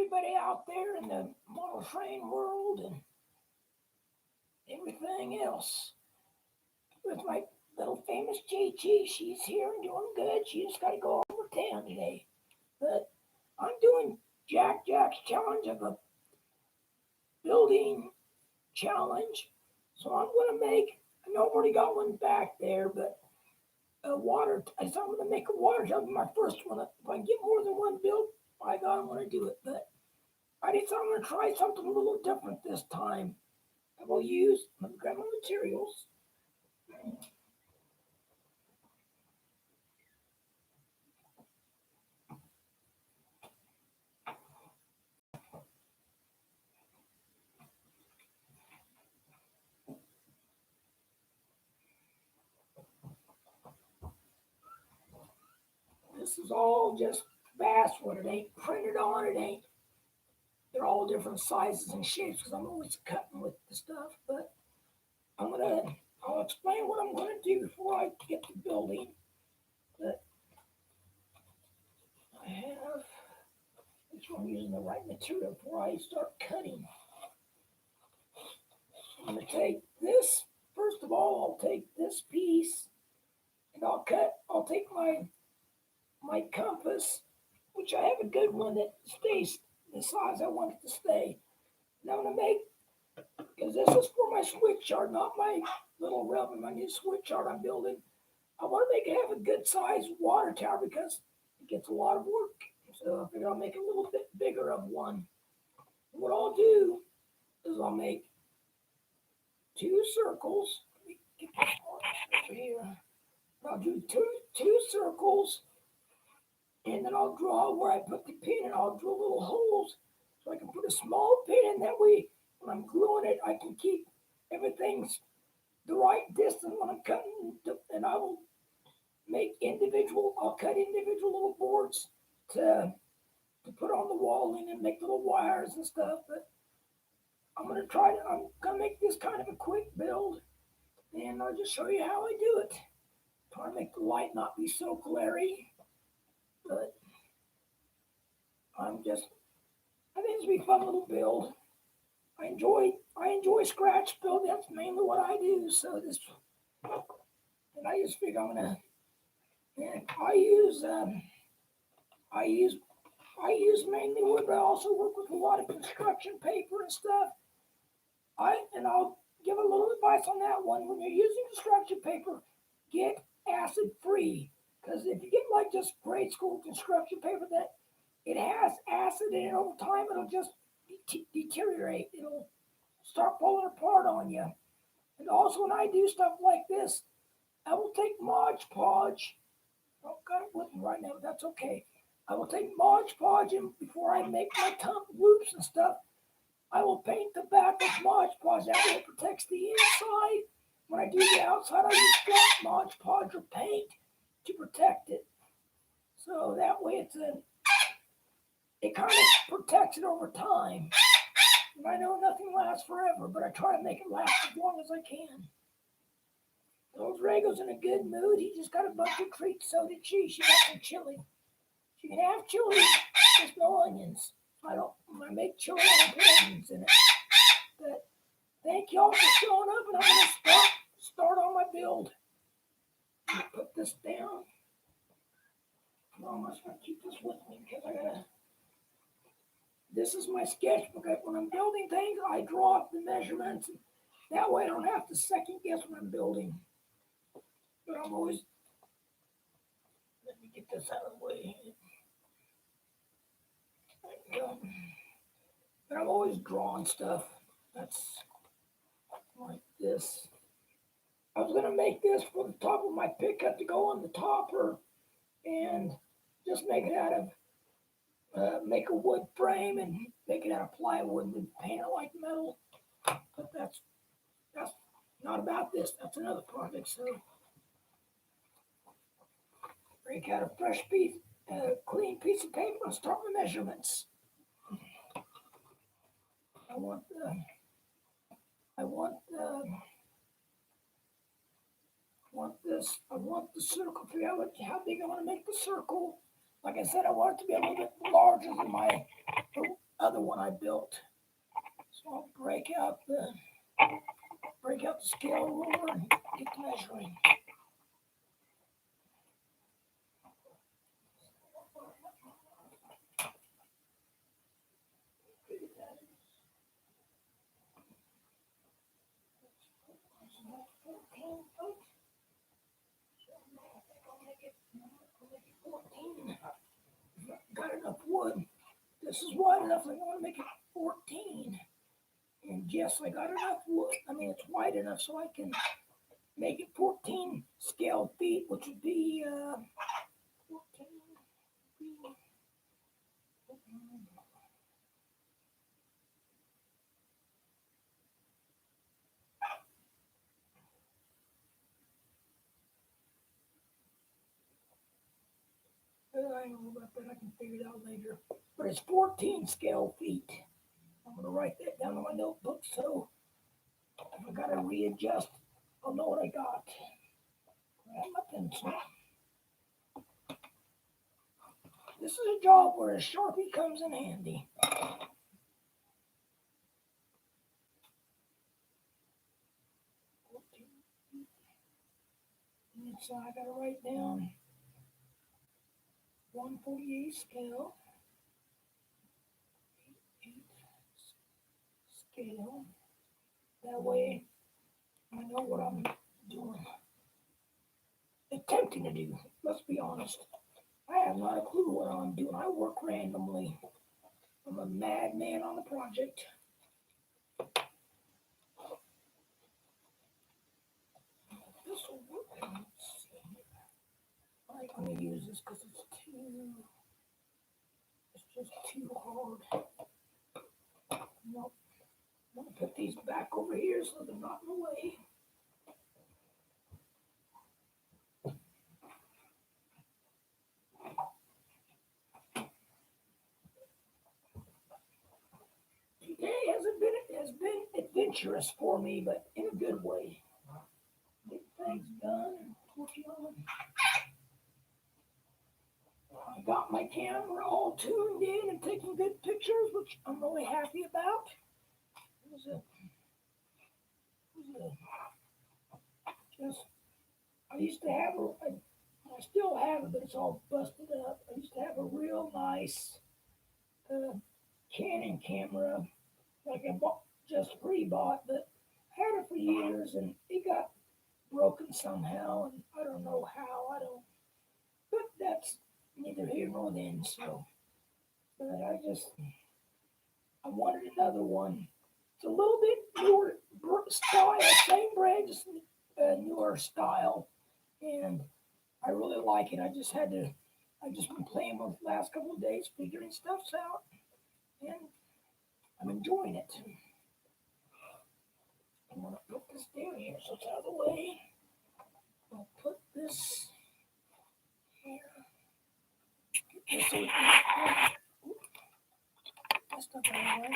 everybody out there in the model train world and everything else. With my little famous JG, she's here and doing good. She just got to go over town today. But I'm doing Jac Jac's challenge of a building challenge. So I'm going to make, I know I've already got one back there, but a water, so I'm going to make a water tub my first one. If I can get more than one built, by God, I'm going to do it. But I decided I'm going to try something a little different this time. I will use, let me grab my materials. This is all just basswood. It ain't printed on. It ain't. They're all different sizes and shapes because I'm always cutting with the stuff. But I'll explain what I'm gonna do before I get to building. But I have, make sure I'm using the right material before I start cutting. I'm gonna take this. First of all, I'll take this piece and I'll take my compass, which I have a good one that stays the size I want it to stay. And I'm gonna make, because this is for my switch yard, not my little rub in my new switch yard I'm building. I want to make it have a good sized water tower because it gets a lot of work. So I figure I'll make a little bit bigger of one. And what I'll do is I'll make two circles. Let me get this over here. I'll do two circles, and then I'll draw where I put the pin, and I'll drill little holes so I can put a small pin in. That way, when I'm gluing it, I can keep everything's the right distance when I'm cutting, and I will I'll cut individual little boards to put on the walling and make little wires and stuff. But I'm gonna make this kind of a quick build, and I'll just show you how I do it. Try to make the light not be so glary, but I think it'll be a fun little build. I enjoy scratch build. That's mainly what I do. So and I just figure I'm gonna, and I use I use mainly wood, but I also work with a lot of construction paper and stuff. I'll give a little advice on that one. When you're using construction paper, get acid free. Because if you get like just grade school construction paper that it has acid in it, over time it'll just deteriorate. It'll start falling apart on you. And also when I do stuff like this, I will take Mod Podge. Oh, got it with me right now, but that's okay. I will take Mod Podge, and before I make my tongue loops and stuff, I will paint the back with Mod Podge. That way it protects the inside. When I do the outside, I use flat Mod Podge or paint to protect it. So that way it kind of protects it over time. And I know nothing lasts forever, but I try to make it last as long as I can. Old Rego's in a good mood. He just got a bunch of treats. So did she. She got some chili. She can have chili, just no onions. When I make chili, I don't put onions in it. But thank y'all for showing up, and I'm going to start on my build. I'm going to put this down. I'm just going to keep this with me because this is my sketchbook. When I'm building things, I draw up the measurements. And that way I don't have to second guess when I'm building. But I'm always, let me get this out of the way. But I'm always drawing stuff. That's like this. I was gonna make this for the top of my pickup to go on the topper, and just make it out of make a wood frame and make it out of plywood and paint it like metal. But that's not about this. That's another project. So break out a fresh piece, clean piece of paper and start my measurements. I want the circle. Figure out how big I want to make the circle. Like I said, I want it to be a little bit larger than other one I built. So I'll break out the scale ruler and get the measuring. Got enough wood. This is wide enough. I want to make it 14. And yes, I got enough wood. I mean, it's wide enough so I can make it 14 scale feet, which would be 14. I don't know about that. I can figure it out later. But it's 14 scale feet. I'm going to write that down on my notebook so if I got to readjust, I'll know what I got. Grab my pencil. This is a job where a Sharpie comes in handy. So I got to write down 148 scale. 8 scale. That way I know what I'm doing. Attempting to do. Let's be honest. I have not a clue what I'm doing. I work randomly. I'm a madman on the project. This will work. Let's see. I'm going to use this because it's just too hard. Nope. I'm going to put these back over here so they're not in the way. Today has been adventurous for me, but in a good way. Get things done. I got my camera all tuned in and taking good pictures, which I'm really happy about. I used to have I still have it, but it's all busted up. I used to have a real nice Canon camera, like I just re-bought, but I had it for years and it got broken somehow, and I don't know how. But that's neither here nor then. So, but I wanted another one. It's a little bit newer style, same brand, just newer style, and I really like it. I just been playing with the last couple of days, figuring stuff out, and I'm enjoying it. I'm gonna put this down here so it's out of the way. I'll put this here. This will that's not gonna work.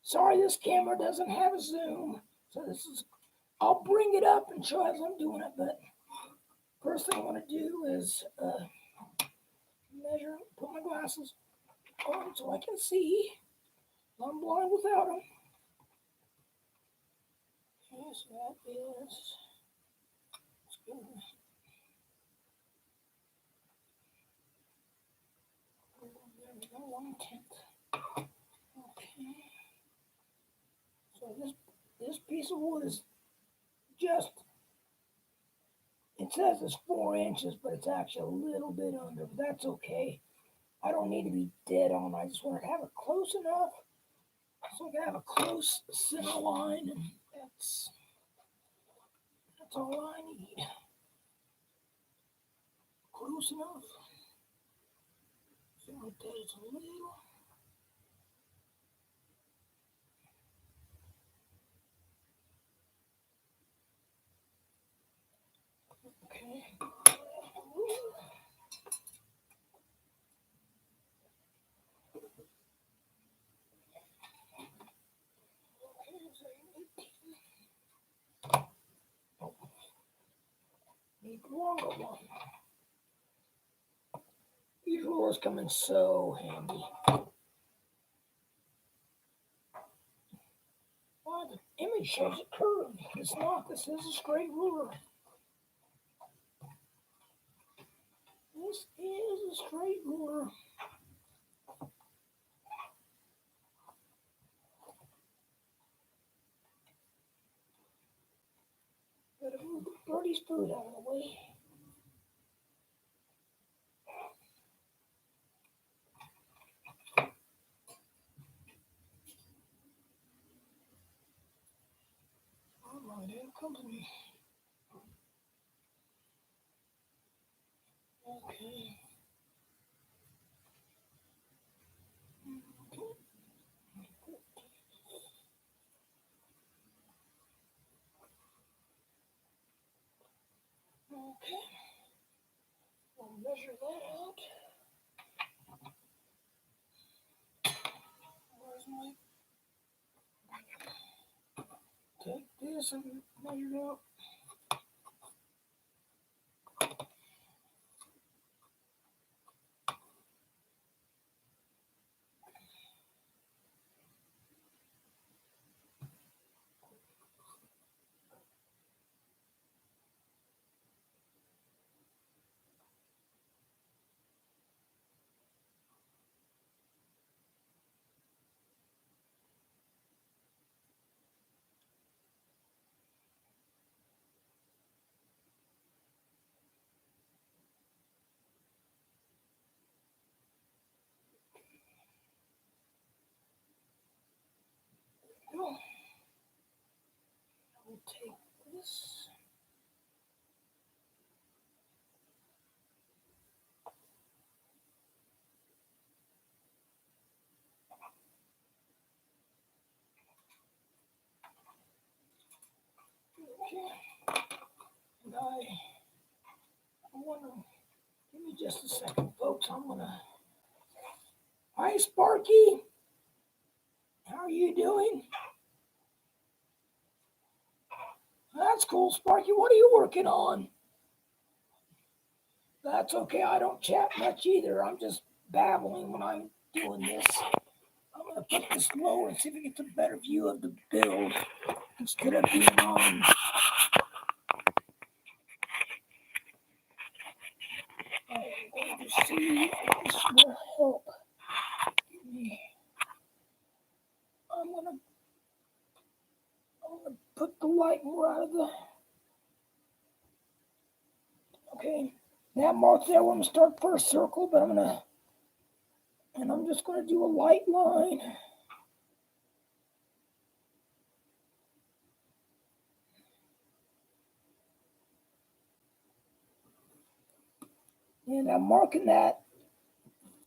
Sorry, this camera doesn't have a zoom, so I'll bring it up and show as I'm doing it, but first thing I want to do is measure, put my glasses on so I can see. I'm blind without them. Okay, so that is, let's go. There we go, 1/10. Okay. So this piece of wood is just, it says it's 4 inches, but it's actually a little bit under, but that's okay. I don't need to be dead on. I just want to have it close enough so I can have a close center line, and that's all I need. Close enough. So like that, it's a little. Okay. take a longer one. These rulers come in so handy. Well, the image shows a curve. It's not. This is a straight ruler. This is a straight ruler. Gotta move Birdie's food out of the way. Alright, in company. Okay. Okay. We'll measure that out. Where's my... Take this and measure it out. We'll take this. Okay. And I wonder, give me just a second, folks. Hi, Sparky. How are you doing? That's cool, Sparky. What are you working on? That's okay. I don't chat much either. I'm just babbling when I'm doing this. I'm going to put this lower and see if we get a better view of the build instead of being on. I'm going to see if this will help. I'm going to put the light more out of the... Okay, that marks there. We're going to start first circle, but I'm just going to do a light line. And I'm marking that.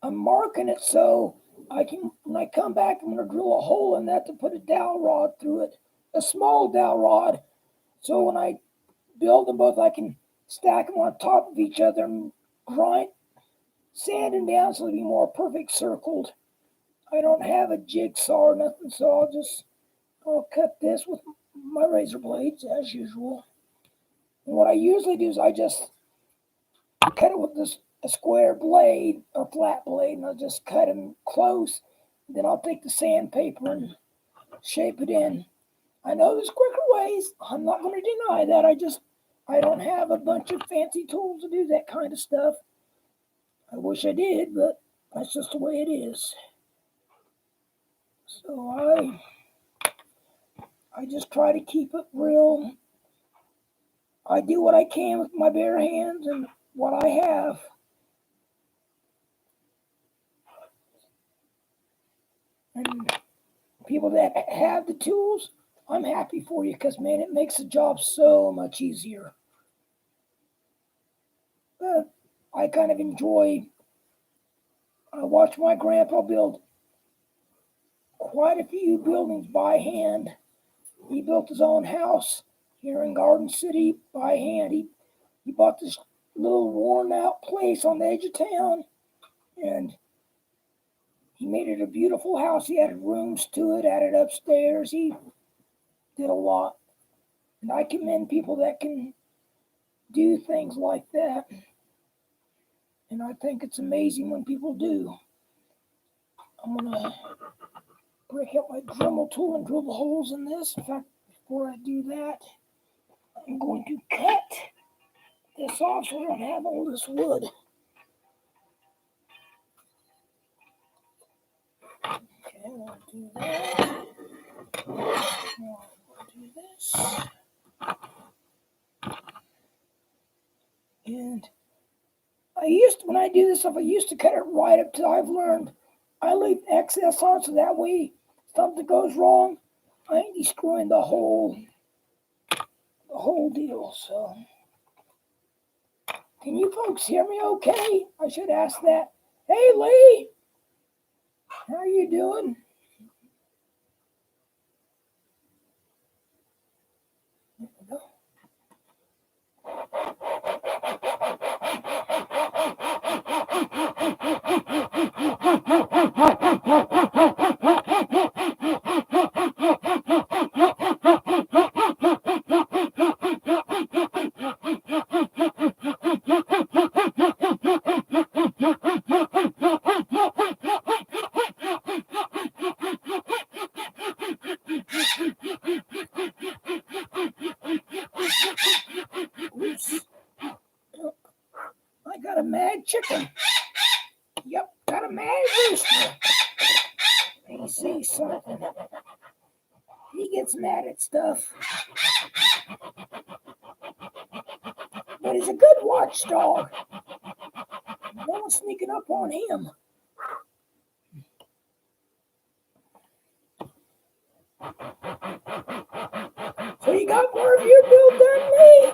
I'm marking it so I can, when I come back, I'm going to drill a hole in that to put a dowel rod through it, a small dowel rod. So when I build them both, I can stack them on top of each other and grind, sand them down so they'll be more perfect circled. I don't have a jigsaw or nothing, so I'll cut this with my razor blades as usual. And what I usually do is I just cut it with a square blade or flat blade, and I'll just cut them close. Then I'll take the sandpaper and shape it in. I know there's quicker ways. I'm not going to deny that. I don't have a bunch of fancy tools to do that kind of stuff. I wish I did, but that's just the way it is. So I just try to keep it real. I do what I can with my bare hands and what I have. And people that have the tools, I'm happy for you because, man, it makes the job so much easier. But I kind of enjoy, I watch my grandpa build quite a few buildings by hand. He built his own house here in Garden City by hand. He bought this little worn out place on the edge of town, and he made it a beautiful house. He added rooms to it, added upstairs. He did a lot. And I commend people that can do things like that. And I think it's amazing when people do. I'm going to break out my Dremel tool and drill the holes in this. In fact, before I do that, I'm going to cut this off so I don't have all this wood. Okay, I'm going to do that. I'm going to do this. And when I do this stuff, I used to cut it right up till I've learned I leave excess on so that way if something goes wrong, I ain't destroying the whole deal. So, can you folks hear me okay? I should ask that. Hey, Lee, how are you doing? There we go. Oops. I got a mad chicken. Yep, got a mad rooster. He sees something. He gets mad at stuff. But he's a good watchdog. No one's sneaking up on him. So you got more of your build than me.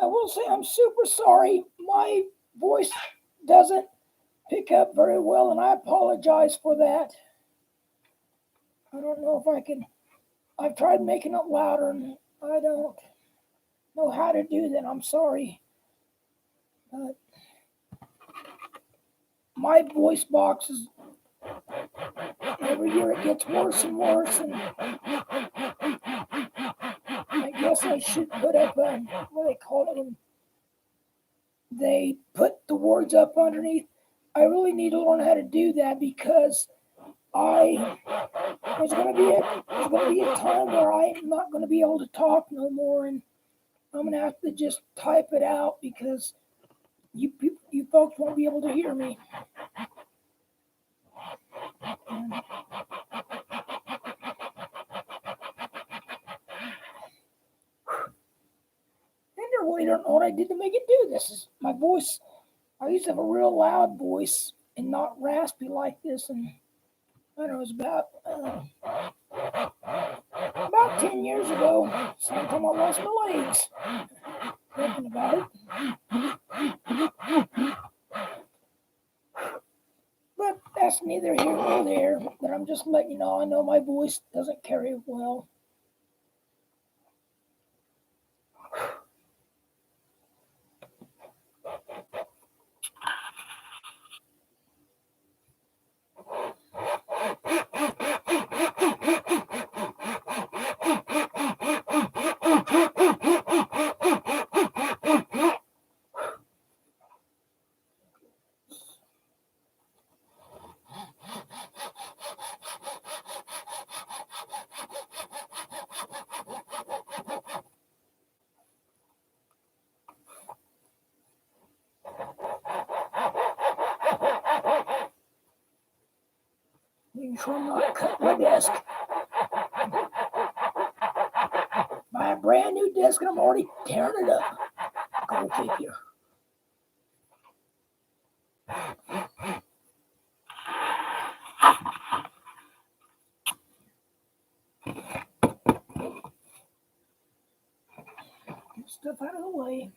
I will say I'm super sorry. My voice doesn't pick up very well, and I apologize for that. I don't know if I can. I've tried making it louder, and I don't know how to do that. I'm sorry. But my voice box is every year it gets worse and worse, and I guess I should put up what do they call it when they put the words up underneath. I really need to learn how to do that because there's going to be a time where I'm not going to be able to talk no more, and I'm going to have to just type it out because you folks won't be able to hear me. I really don't know what I did to make it do this. Is my voice, I used to have a real loud voice and not raspy like this, and I don't know, it was about 10 years ago, sometime I lost my legs. Thinking about it. But that's neither here nor there. But I'm just letting you know, I know my voice doesn't carry well. Making sure I'm not cutting my desk. Buy a brand new desk and I'm already tearing it up. Go figure. Get stuff out of the way.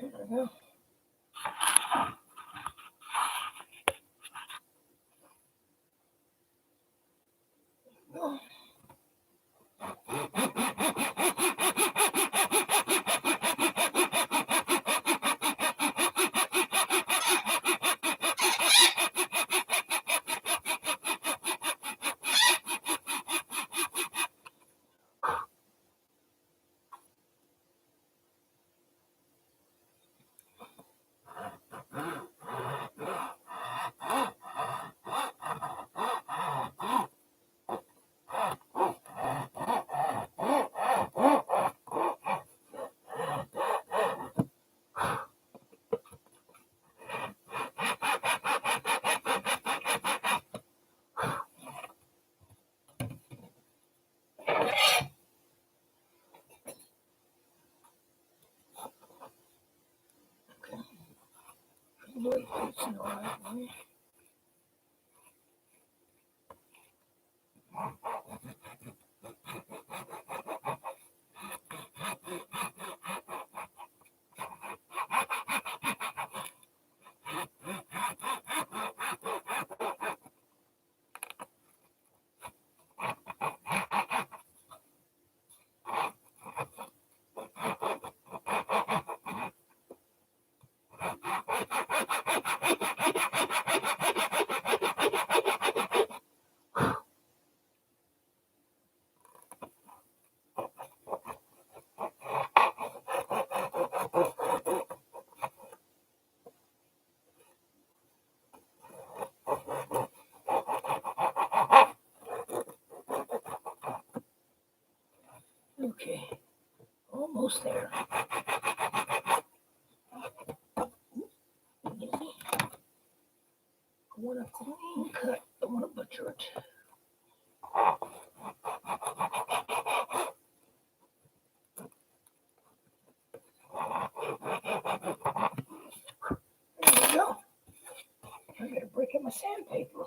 There we go. Blade facing the right way. Okay, almost there. Easy. I want a clean cut. Don't want to butcher it. There we go. I got a break in my sandpaper.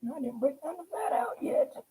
No, I didn't break none of that out yet.